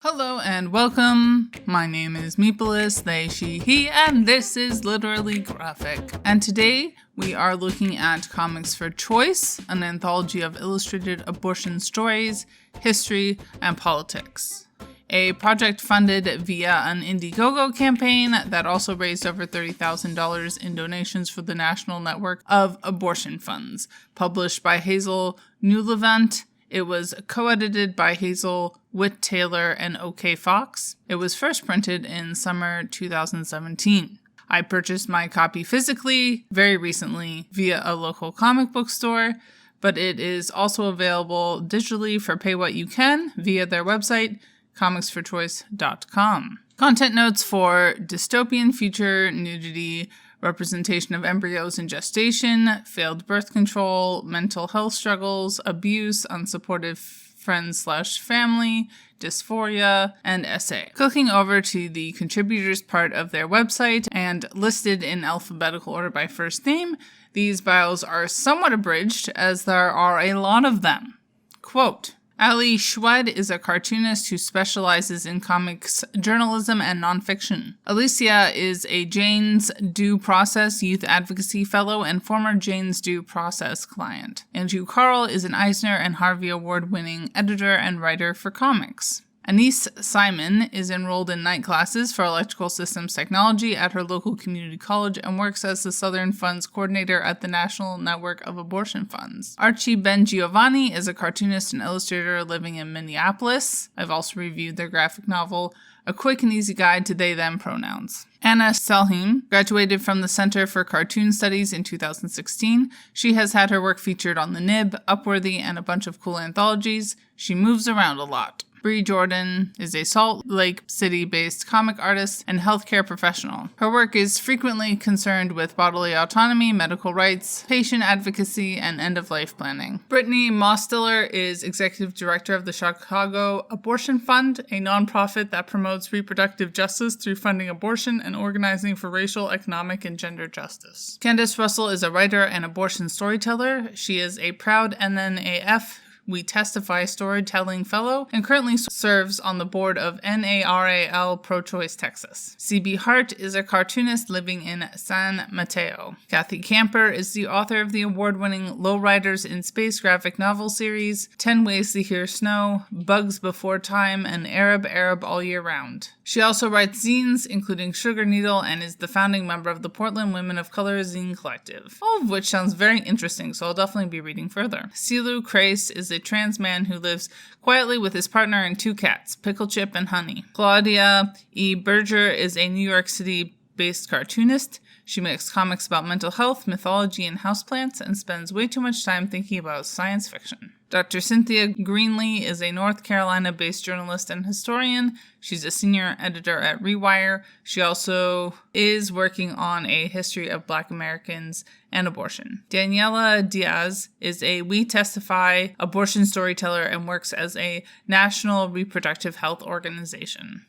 Hello and welcome. My name is Meepolis, they, she, he, and this is Literally Graphic. And today we are looking at Comics for Choice, an anthology of illustrated abortion stories, history, and politics. A project funded via an Indiegogo campaign that also raised over $30,000 in donations for the National Network of Abortion Funds, published by Hazel, Newlevant. It was co-edited by Hazel, Whit Taylor, and OK Fox. It was first printed in summer 2017. I purchased my copy physically very recently via a local comic book store, but it is also available digitally for pay what you can via their website, comicsforchoice.com. Content notes for dystopian future, nudity, representation of embryos in gestation, failed birth control, mental health struggles, abuse, unsupportive friends/family, dysphoria, and essay. Clicking over to the contributors part of their website and listed in alphabetical order by first name, these bios are somewhat abridged as there are a lot of them. Quote, Shwed is a cartoonist who specializes in comics journalism and nonfiction. Alicia is a Jane's Due Process Youth Advocacy Fellow and former Jane's Due Process client. Andrew Carl is an Eisner and Harvey Award-winning editor and writer for comics. Anise Simon is enrolled in night classes for electrical systems technology at her local community college and works as the Southern Funds coordinator at the National Network of Abortion Funds. Archie Bongiovanni is a cartoonist and illustrator living in Minneapolis. I've also reviewed their graphic novel, A Quick and Easy Guide to They/Them Pronouns. Anna Selheim graduated from the Center for Cartoon Studies in 2016. She has had her work featured on The Nib, Upworthy, and a bunch of cool anthologies. She moves around a lot. Bree Jordan is a Salt Lake City-based comic artist and healthcare professional. Her work is frequently concerned with bodily autonomy, medical rights, patient advocacy, and end-of-life planning. Brittany Mostiller is executive director of the Chicago Abortion Fund, a nonprofit that promotes reproductive justice through funding abortion and organizing for racial, economic, and gender justice. Candace Russell is a writer and abortion storyteller. She is a proud NNAF We Testify Storytelling Fellow, and currently serves on the board of NARAL Pro-Choice Texas. C.B. Hart is a cartoonist living in San Mateo. Kathy Camper is the author of the award-winning Lowriders in Space graphic novel series, 10 Ways to Hear Snow, Bugs Before Time, and Arab All Year Round. She also writes zines, including Sugar Needle, and is the founding member of the Portland Women of Color Zine Collective. All of which sounds very interesting, so I'll definitely be reading further. Silu Crace is a trans man who lives quietly with his partner and 2 cats, Pickle Chip and Honey. Claudia E. Berger is a New York City-based cartoonist. She makes comics about mental health, mythology, and houseplants, and spends way too much time thinking about science fiction. Dr. Cynthia Greenlee is a North Carolina-based journalist and historian. She's a senior editor at Rewire. She also is working on a history of Black Americans and abortion. Daniela Diaz is a We Testify abortion storyteller and works as a National Reproductive Health Organization.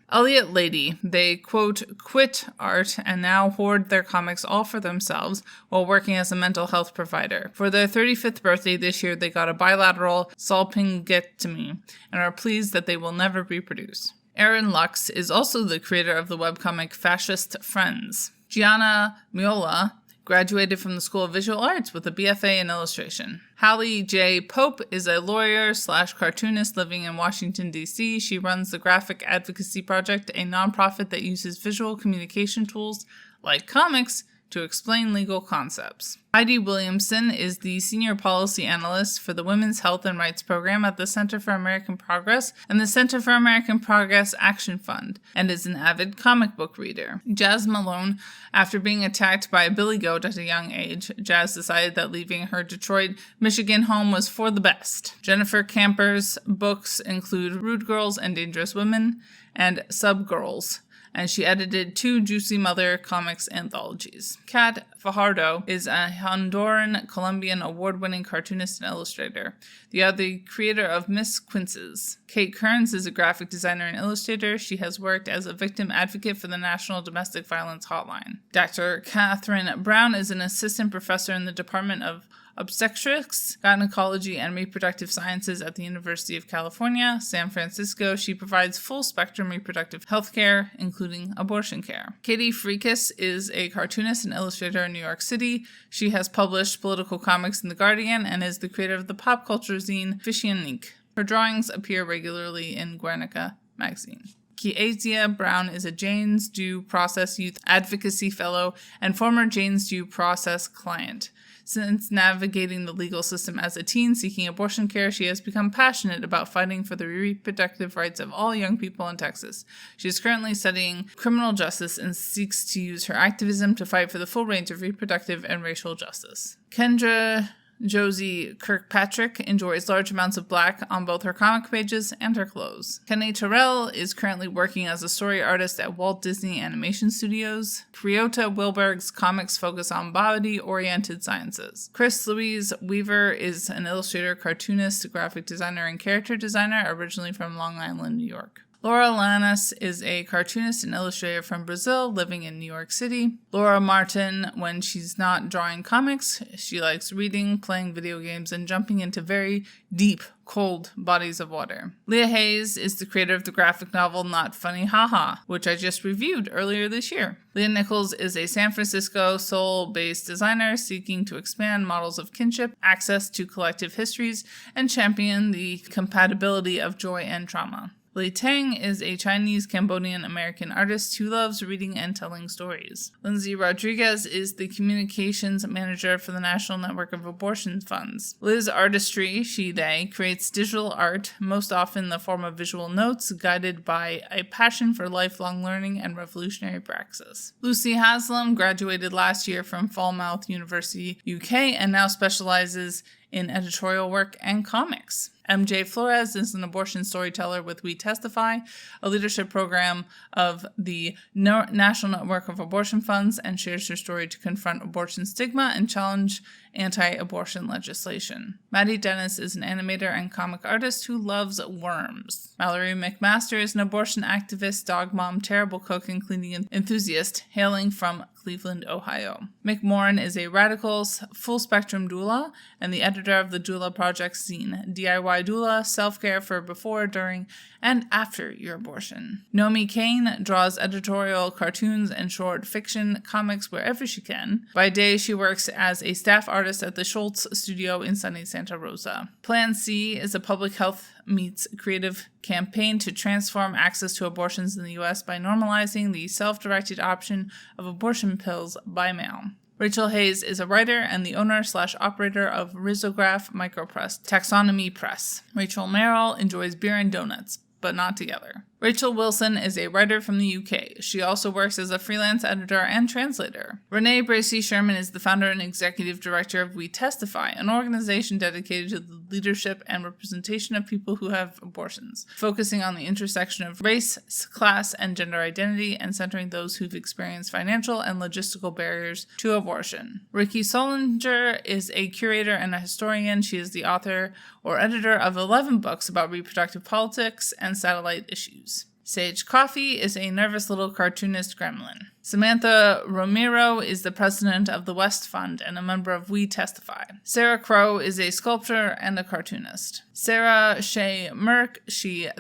Elliot Lady. They, quote, quit art and now hoard their comics all for themselves while working as a mental health provider. For their 35th birthday this year, they got a bilateral salpingectomy and are pleased that they will never reproduce. Aaron Lux is also the creator of the webcomic Fascist Friends. Gianna Miola graduated from the School of Visual Arts with a BFA in illustration. Hallie J. Pope is a lawyer/cartoonist living in Washington, D.C. She runs the Graphic Advocacy Project, a nonprofit that uses visual communication tools like comics to explain legal concepts. Heidi Williamson is the Senior Policy Analyst for the Women's Health and Rights Program at the Center for American Progress and the Center for American Progress Action Fund, and is an avid comic book reader. Jazz Malone, after being attacked by a billy goat at a young age, Jazz decided that leaving her Detroit, Michigan home was for the best. Jennifer Camper's books include Rude Girls and Dangerous Women and Sub Girls, and she edited 2 Juicy Mother comics anthologies. Kat Fajardo is a Honduran Colombian award-winning cartoonist and illustrator. The other creator of Miss Quinces. Kate Kearns is a graphic designer and illustrator. She has worked as a victim advocate for the National Domestic Violence Hotline. Dr. Catherine Brown is an assistant professor in the Department of obstetrics, gynecology, and reproductive sciences at the University of California, San Francisco. She provides full-spectrum reproductive health care, including abortion care. Katie Freakus is a cartoonist and illustrator in New York City. She has published political comics in The Guardian and is the creator of the pop culture zine Fishionique. Her drawings appear regularly in Gringa magazine. Kezia Brown is a Jane's Due Process Youth Advocacy Fellow and former Jane's Due Process client. Since navigating the legal system as a teen seeking abortion care, she has become passionate about fighting for the reproductive rights of all young people in Texas. She is currently studying criminal justice and seeks to use her activism to fight for the full range of reproductive and racial justice. Kendra Josie Kirkpatrick enjoys large amounts of black on both her comic pages and her clothes. Kenny Terrell is currently working as a story artist at Walt Disney Animation Studios. Kryota Wilberg's comics focus on body-oriented sciences. Chris Louise Weaver is an illustrator, cartoonist, graphic designer, and character designer, originally from Long Island, New York. Laura Lannis is a cartoonist and illustrator from Brazil, living in New York City. Laura Martin, when she's not drawing comics, she likes reading, playing video games, and jumping into very deep, cold bodies of water. Leah Hayes is the creator of the graphic novel Not Funny Haha, which I just reviewed earlier this year. Leah Nichols is a San Francisco Seoul-based designer seeking to expand models of kinship, access to collective histories, and champion the compatibility of joy and trauma. Lei Tang is a Chinese-Cambodian-American artist who loves reading and telling stories. Lindsay Rodriguez is the communications manager for the National Network of Abortion Funds. Liz Artistry, they, creates digital art, most often in the form of visual notes, guided by a passion for lifelong learning and revolutionary praxis. Lucy Haslam graduated last year from Falmouth University, UK, and now specializes in editorial work and comics. MJ Flores is an abortion storyteller with We Testify, a leadership program of the National Network of Abortion Funds, and shares her story to confront abortion stigma and challenge anti-abortion legislation. Maddie Dennis is an animator and comic artist who loves worms. Mallory McMaster is an abortion activist, dog mom, terrible cook, and cleaning enthusiast, hailing from Cleveland, Ohio. Mick Morin is a radical, full-spectrum doula and the editor of the Doula Project zine, DIY Doula, self-care for before, during, and after your abortion. Nomi Kane draws editorial cartoons and short fiction comics wherever she can. By day, she works as a staff artist at the Schultz Studio in sunny Santa Rosa. Plan C is a public health meets creative campaign to transform access to abortions in the U.S. by normalizing the self-directed option of abortion pills by mail. Rachel Hayes is a writer and the owner/operator of Risograph Micropress Taxonomy Press. Rachel Merrill enjoys beer and donuts, but not together. Rachel Wilson is a writer from the UK. She also works as a freelance editor and translator. Renee Bracey Sherman is the founder and executive director of We Testify, an organization dedicated to the leadership and representation of people who have abortions, focusing on the intersection of race, class, and gender identity, and centering those who've experienced financial and logistical barriers to abortion. Rickie Solinger is a curator and a historian. She is the author or editor of 11 books about reproductive politics and satellite issues. Sage Coffee is a nervous little cartoonist gremlin. Samantha Romero is the president of the West Fund and a member of We Testify. Sarah Crow is a sculptor and a cartoonist. Sarah Shea Merck,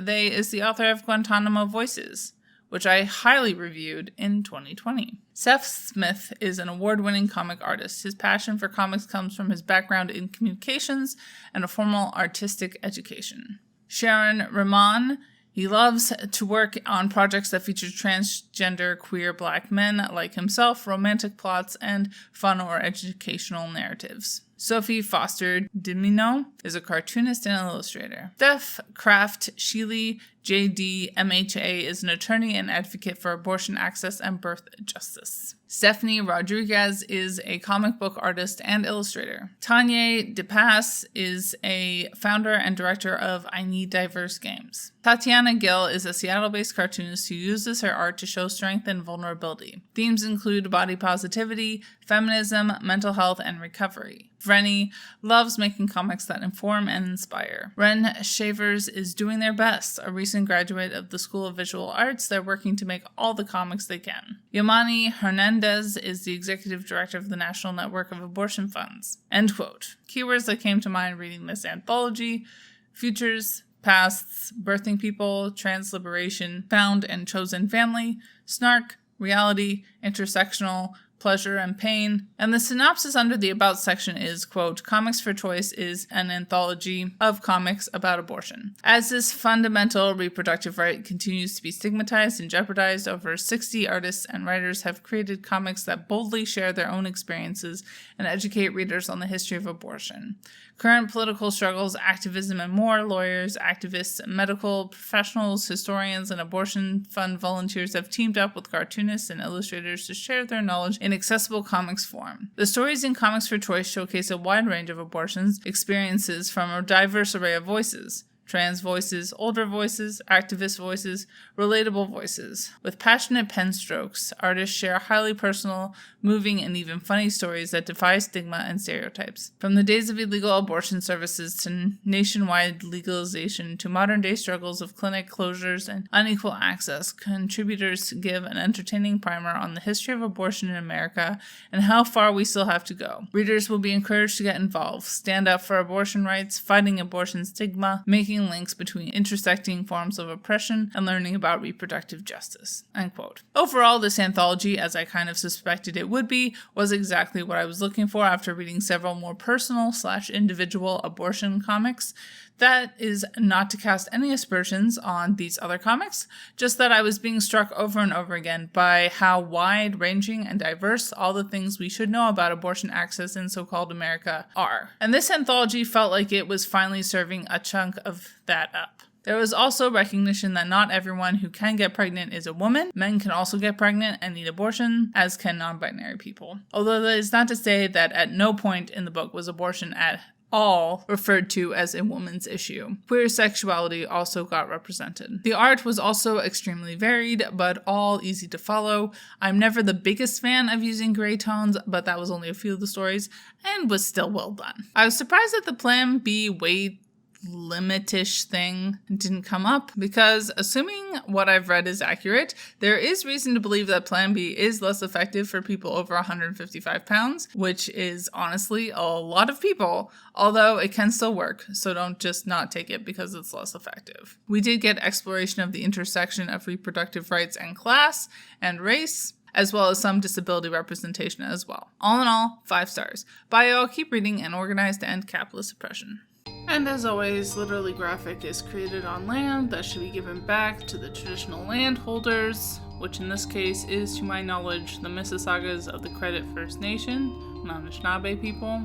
they is the author of Guantanamo Voices, which I highly reviewed in 2020. Seth Smith is an award-winning comic artist. His passion for comics comes from his background in communications and a formal artistic education. Sharon Rahman, he loves to work on projects that feature transgender queer black men like himself, romantic plots, and fun or educational narratives. Sophie Foster-Dimino is a cartoonist and illustrator. Steph Kraft Sheely, JD, MHA, is an attorney and advocate for abortion access and birth justice. Stephanie Rodriguez is a comic book artist and illustrator. Tanya DePass is a founder and director of I Need Diverse Games. Tatiana Gill is a Seattle-based cartoonist who uses her art to show strength and vulnerability. Themes include body positivity, feminism, mental health, and recovery. Rennie loves making comics that inform and inspire. Ren Shavers is doing their best. A recent graduate of the School of Visual Arts, they're working to make all the comics they can. Yamani Hernandez Mendez is the executive director of the National Network of Abortion Funds. End quote. Keywords that came to mind reading this anthology: futures, pasts, birthing people, trans liberation, found and chosen family, snark, reality, intersectional, pleasure and pain. And the synopsis under the About section is, quote, Comics for Choice is an anthology of comics about abortion. As this fundamental reproductive right continues to be stigmatized and jeopardized, over 60 artists and writers have created comics that boldly share their own experiences and educate readers on the history of abortion. Current political struggles, activism, and more, lawyers, activists, medical professionals, historians, and abortion fund volunteers have teamed up with cartoonists and illustrators to share their knowledge in accessible comics form. The stories in Comics for Choice showcase a wide range of abortions experiences from a diverse array of voices. Trans voices, older voices, activist voices, relatable voices. With passionate pen strokes, artists share highly personal, moving, and even funny stories that defy stigma and stereotypes. From the days of illegal abortion services to nationwide legalization to modern-day struggles of clinic closures and unequal access, contributors give an entertaining primer on the history of abortion in America and how far we still have to go. Readers will be encouraged to get involved, stand up for abortion rights, fighting abortion stigma, making links between intersecting forms of oppression, and learning about reproductive justice. End quote. Overall, this anthology, as I kind of suspected it would be, was exactly what I was looking for after reading several more personal/individual abortion comics. That is not to cast any aspersions on these other comics, just that I was being struck over and over again by how wide-ranging and diverse all the things we should know about abortion access in so-called America are. And this anthology felt like it was finally serving a chunk of that up. There was also recognition that not everyone who can get pregnant is a woman. Men can also get pregnant and need abortion, as can non-binary people. Although that is not to say that at no point in the book was abortion at all referred to as a woman's issue. Queer sexuality also got represented. The art was also extremely varied, but all easy to follow. I'm never the biggest fan of using gray tones, but that was only a few of the stories, and was still well done. I was surprised that the Plan B weight limitish thing didn't come up, because assuming what I've read is accurate, there is reason to believe that Plan B is less effective for people over 155 pounds, which is honestly a lot of people, although it can still work, so don't just not take it because it's less effective. We did get exploration of the intersection of reproductive rights and class and race, as well as some disability representation as well. All in all, 5 stars. Bye y'all, keep reading and organize to end capitalist oppression. And as always, Literally Graphic is created on land that should be given back to the traditional landholders, which in this case is, to my knowledge, the Mississaugas of the Credit First Nation, Anishinaabe people,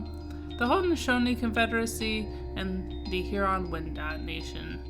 the Haudenosaunee Confederacy, and the Huron-Wendat Nation.